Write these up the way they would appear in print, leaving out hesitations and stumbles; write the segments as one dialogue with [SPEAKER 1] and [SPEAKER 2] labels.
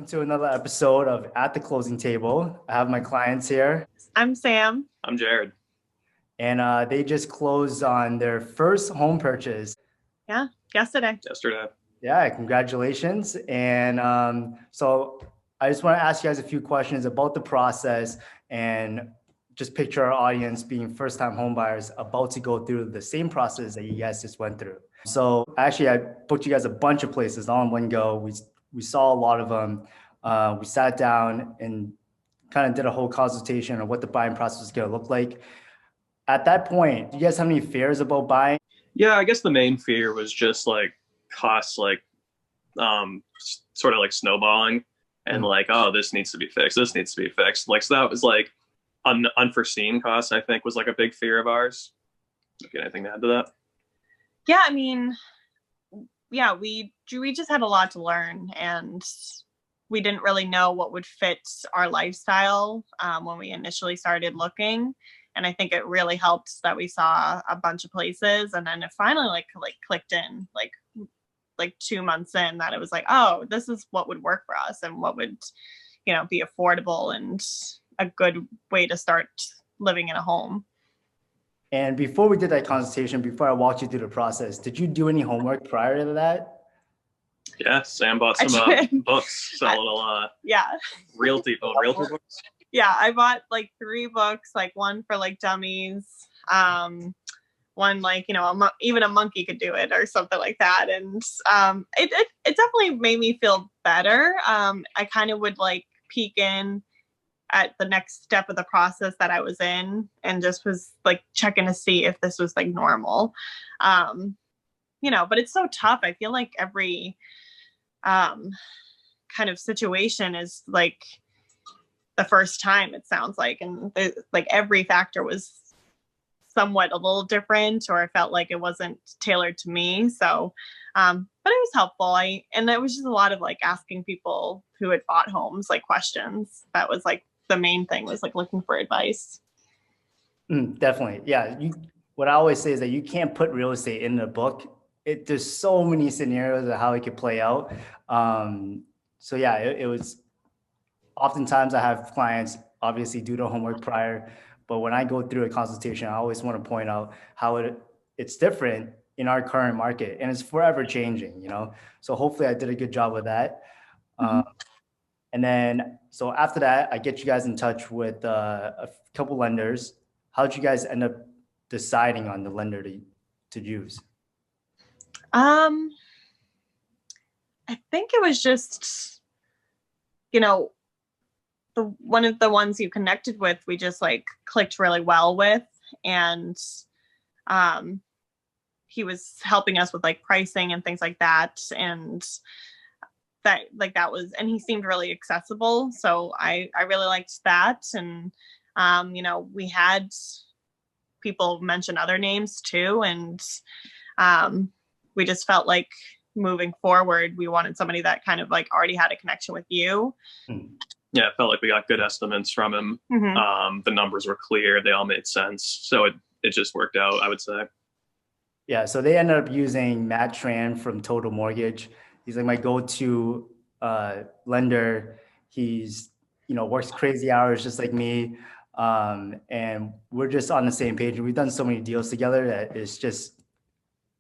[SPEAKER 1] welcome to another episode of At the Closing Table. I have my clients here,
[SPEAKER 2] I'm Sam.
[SPEAKER 3] I'm Jared.
[SPEAKER 1] and they just closed on their first home purchase.
[SPEAKER 2] Yeah, yesterday.
[SPEAKER 1] Yeah, congratulations. And so I just want to ask you guys a few questions about the process and just picture our audience being first-time home buyers about to go through the same process that you guys just went through. So actually, I booked you guys a bunch of places all in one go. We saw a lot of them. We sat down and kind of did a whole consultation on what the buying process is going to look like. At that point, do you guys have any fears about buying?
[SPEAKER 3] Yeah, I guess the main fear was just like costs, like sort of like snowballing and like, oh, this needs to be fixed. This needs to be fixed. Like, so that was like unforeseen costs, I think, was like a big fear of ours. Okay, anything to add to that?
[SPEAKER 2] Yeah, I mean, yeah, we just had a lot to learn, and we didn't really know what would fit our lifestyle when we initially started looking. And I think it really helped that we saw a bunch of places, and then it finally like clicked in like 2 months in that it was like, oh, this is what would work for us and what would, be affordable and a good way to start living in a home.
[SPEAKER 1] And before we did that consultation, before I walked you through the process, did you do any homework prior to that?
[SPEAKER 3] Yeah, Sam bought some books, some little realty books.
[SPEAKER 2] Yeah, I bought like 3 books, like one for like dummies, one like, even a monkey could do it or something like that. And it definitely made me feel better. I kind of would like peek in at the next step of the process that I was in and just was like checking to see if this was like normal. But it's so tough. I feel like every kind of situation is like the first time, it sounds like, and like every factor was somewhat a little different, or I felt like it wasn't tailored to me. So but it was helpful. And it was just a lot of like asking people who had bought homes like questions. That was like the main thing, was like looking for advice.
[SPEAKER 1] Definitely. Yeah. What I always say is that you can't put real estate in a book. There's so many scenarios of how it could play out. So yeah, it was oftentimes I have clients obviously do their homework prior, but when I go through a consultation, I always want to point out how it's different in our current market, and it's forever changing, So hopefully I did a good job with that. And then, so after that, I get you guys in touch with a couple lenders. How did you guys end up deciding on the lender to use?
[SPEAKER 2] I think it was just, one of the ones you connected with, we just like clicked really well with, and he was helping us with like pricing and things like that, and that was, and he seemed really accessible, so I really liked that. And we had people mention other names too, and we just felt like moving forward we wanted somebody that kind of like already had a connection with you.
[SPEAKER 3] Yeah, it felt like we got good estimates from him. The numbers were clear, they all made sense, so it just worked out, I would say.
[SPEAKER 1] Yeah, so they ended up using Matt Tran from Total Mortgage. He's like my go-to lender. He's, works crazy hours just like me. And we're just on the same page. We've done so many deals together that it's just,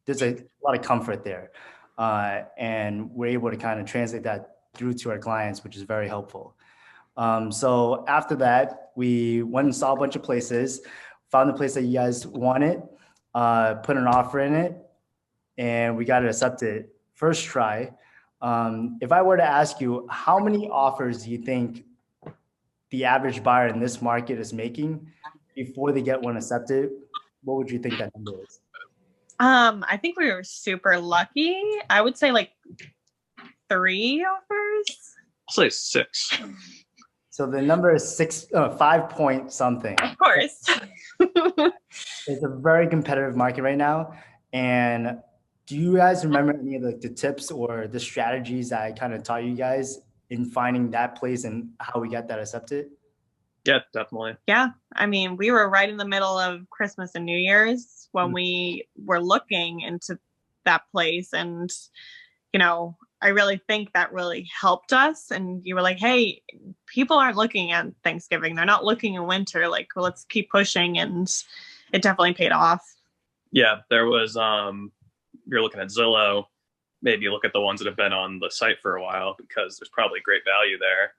[SPEAKER 1] there's a lot of comfort there. And we're able to kind of translate that through to our clients, which is very helpful. So after that, we went and saw a bunch of places, found the place that you guys wanted, put an offer in it, and we got it accepted first try. If I were to ask you, how many offers do you think the average buyer in this market is making before they get one accepted? What would you think that number is?
[SPEAKER 2] I think we were super lucky. I would say like 3 offers.
[SPEAKER 3] I'll say 6.
[SPEAKER 1] So the number is 5 point something.
[SPEAKER 2] Of course.
[SPEAKER 1] It's a very competitive market right now. And do you guys remember any of the tips or the strategies that I kind of taught you guys in finding that place and how we got that accepted?
[SPEAKER 3] Yeah, definitely.
[SPEAKER 2] Yeah. I mean, we were right in the middle of Christmas and New Year's when we were looking into that place. And, I really think that really helped us. And you were like, hey, people aren't looking at Thanksgiving. They're not looking in winter. Like, well, let's keep pushing. And it definitely paid off.
[SPEAKER 3] Yeah, there was you're looking at Zillow, maybe look at the ones that have been on the site for a while, because there's probably great value there.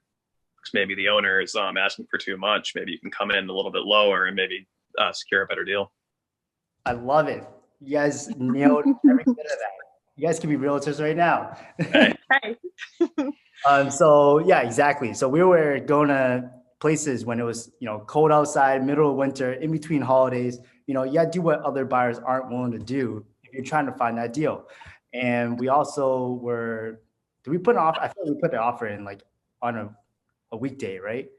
[SPEAKER 3] Because maybe the owner is asking for too much. Maybe you can come in a little bit lower and maybe secure a better deal.
[SPEAKER 1] I love it. You guys nailed every bit of that. You guys can be realtors right now.
[SPEAKER 3] Hey.
[SPEAKER 2] Hey.
[SPEAKER 1] So yeah, exactly. So we were going to places when it was, cold outside, middle of winter, in between holidays. You got to do what other buyers aren't willing to do if you're trying to find that deal. And we also did we put an offer? I feel like we put the offer in like on a weekday, right?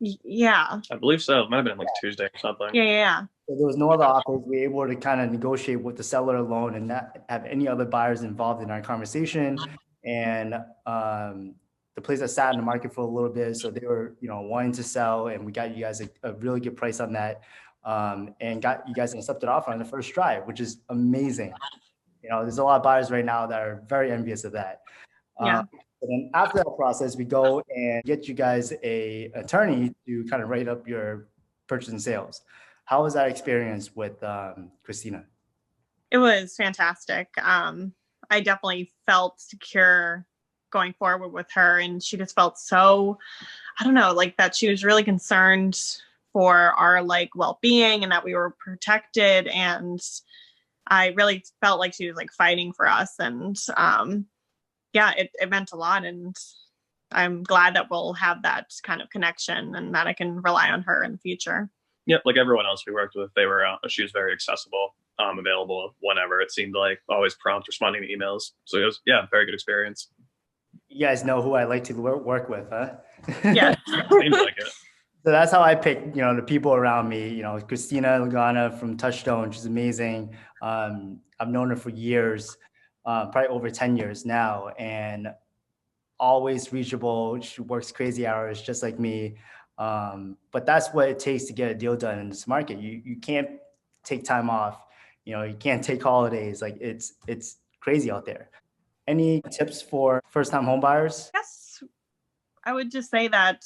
[SPEAKER 2] Yeah.
[SPEAKER 3] I believe so. It might have been like Tuesday or something.
[SPEAKER 2] Yeah.
[SPEAKER 1] So there was no other offers. We were able to kind of negotiate with the seller alone and not have any other buyers involved in our conversation. And the place that sat in the market for a little bit, so they were, wanting to sell, and we got you guys a really good price on that, and got you guys an accepted offer on the first try, which is amazing. There's a lot of buyers right now that are very envious of that.
[SPEAKER 2] Yeah.
[SPEAKER 1] And then after that process, we go and get you guys a attorney to kind of write up your purchase and sales. How was that experience with Christina?
[SPEAKER 2] It was fantastic. I definitely felt secure going forward with her, and she just felt so, I don't know, like that she was really concerned for our like well-being and that we were protected. And I really felt like she was like fighting for us. And yeah, it meant a lot. And I'm glad that we'll have that kind of connection and that I can rely on her in the future.
[SPEAKER 3] Yeah, like everyone else we worked with, she was very accessible, available whenever. It seemed like always prompt, responding to emails. So it was, very good experience.
[SPEAKER 1] You guys know who I like to work with, huh?
[SPEAKER 2] Yeah.
[SPEAKER 3] Seems like it.
[SPEAKER 1] So that's how I pick, the people around me. Christina Lagana from Touchstone, she's amazing. I've known her for years, probably over 10 years now, and always reachable. She works crazy hours just like me. But that's what it takes to get a deal done in this market. You can't take time off. You can't take holidays. Like it's crazy out there. Any tips for first-time home buyers?
[SPEAKER 2] Yes, I would just say that,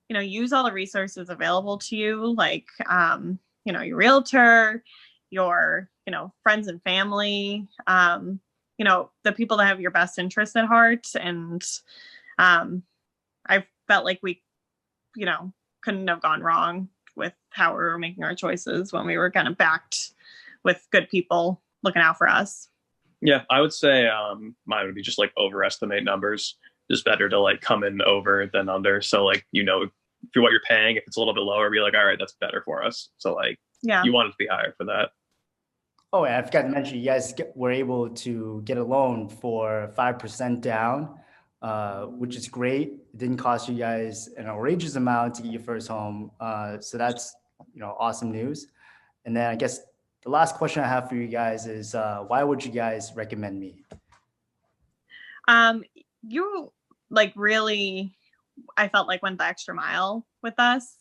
[SPEAKER 2] use all the resources available to you, like, your realtor, your, friends and family, the people that have your best interests at heart. And I felt like we, couldn't have gone wrong with how we were making our choices when we were kind of backed with good people looking out for us.
[SPEAKER 3] Yeah, I would say mine would be just like overestimate numbers. Just better to like come in over than under. So like, if you're what you're paying, if it's a little bit lower, be like, all right, that's better for us. So like, you want it to be higher for that.
[SPEAKER 1] Oh, and I forgot to mention, you guys were able to get a loan for 5% down, which is great. It didn't cost you guys an outrageous amount to get your first home. So that's, awesome news. And then I guess the last question I have for you guys is, why would you guys recommend me?
[SPEAKER 2] You like really, I felt like went the extra mile with us.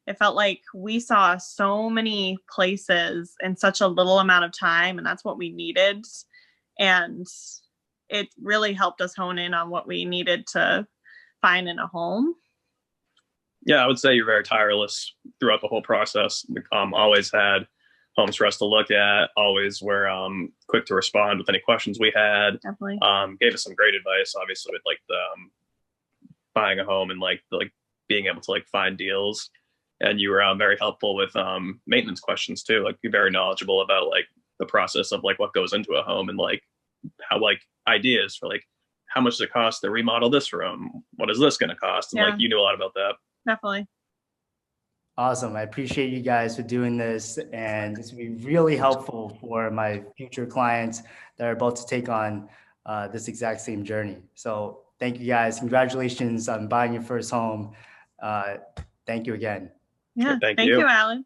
[SPEAKER 2] It felt like we saw so many places in such a little amount of time, and that's what we needed. And it really helped us hone in on what we needed to find in a home.
[SPEAKER 3] Yeah, I would say you're very tireless throughout the whole process. Always had homes for us to look at, always were quick to respond with any questions we had.
[SPEAKER 2] Definitely.
[SPEAKER 3] Gave us some great advice, obviously, with like the buying a home and like being able to like find deals. And you were very helpful with maintenance questions too. Like, you're very knowledgeable about like the process of like what goes into a home and like how like ideas for like how much does it cost to remodel this room? What is this going to cost? And like you knew a lot about that.
[SPEAKER 2] Definitely.
[SPEAKER 1] Awesome. I appreciate you guys for doing this, and this will be really helpful for my future clients that are about to take on this exact same journey. So thank you guys. Congratulations on buying your first home. Thank you again.
[SPEAKER 2] Yeah.
[SPEAKER 3] Sure, thank
[SPEAKER 2] you, Alan.